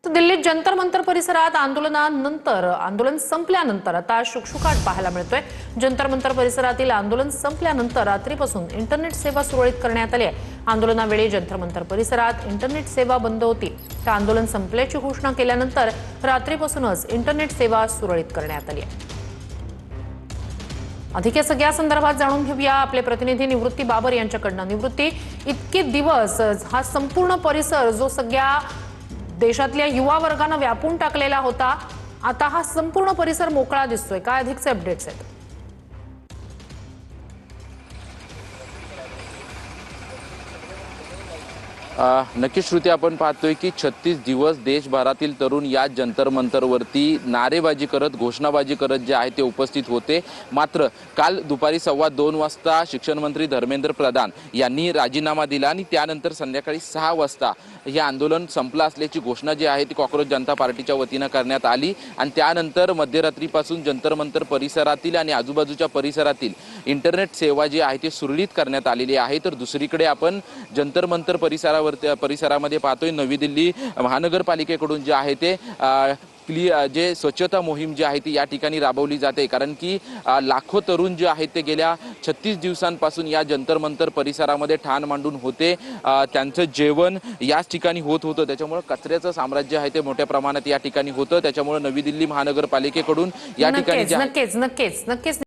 दिल्लीत जंतर मंतर परिसरात आंदोलन संपल्यानंतर आता शुकशुकाट पाहायला मिळतोय। जंतर मंतर परिसरातील आंदोलन संपल्यानंतर रात्रीपासून इंटरनेट सेवा सुरळीत करण्यात आली आहे। आंदोलनावेळी जंतर मंतर परिसरात इंटरनेट सेवा बंद होती। तर आंदोलन संपल्याची घोषणा केल्यानंतर रात्रीपासूनच इंटरनेट सेवा सुरळीत करण्यात आली आहे। अधिक या सगळ्या संदर्भात जाणून घेऊया आपले प्रतिनिधी निवृत्ती बाबर यांच्याकडून। निवृत्ती, इतके दिवस हा संपूर्ण परिसर जो सगळ्या देशातल्या युवा वर्गाने व्यापून टाकलेला होता, आता हा संपूर्ण परिसर मोकळा दिसतोय, काय अधिकचे अपडेट्स आहेत? नक्कीच श्रुती, आपण पाहतोय की 36 दिवस देशभरातील तरुण या जंतर मंतरवरती नारेबाजी करत, घोषणाबाजी करत जे आहे ते उपस्थित होते। मात्र काल दुपारी 2:15 वाजता शिक्षण मंत्री धर्मेंद्र प्रधान यांनी राजीनामा दिला आणि त्यानंतर संध्याकाळी 6 वाजता हे आंदोलन संपलं असल्याची घोषणा जी आहे ती कॉक्रोच जनता पार्टीच्या वतीने करण्यात आली। आणि त्यानंतर मध्यरात्रीपासून जंतर मंतर परिसरातील आणि आजूबाजूच्या परिसरातील इंटरनेट सेवा जी आहे ती सुरळीत करण्यात आलेली आहे। तर दुसरीकडे आपण जंतर मंतर परिसरामध्ये पाहतोय नवी दिल्ली महानगरपालिकेकडून जे आहे ते जे स्वच्छता मोहीम जी आहे ती या ठिकाणी राबवली जाते। कारण की लाखो तरुण जे आहेत ते गेल्या 36 दिवसांपासून या जंतर मंतर परिसरामध्ये ठाण मांडून होते। त्यांचं जेवण याच ठिकाणी होत होतं, त्याच्यामुळे कचऱ्याचं साम्राज्य आहे ते मोठ्या प्रमाणात या ठिकाणी होतं। त्याच्यामुळे नवी दिल्ली महानगरपालिकेकडून या ठिकाणी नक्कीच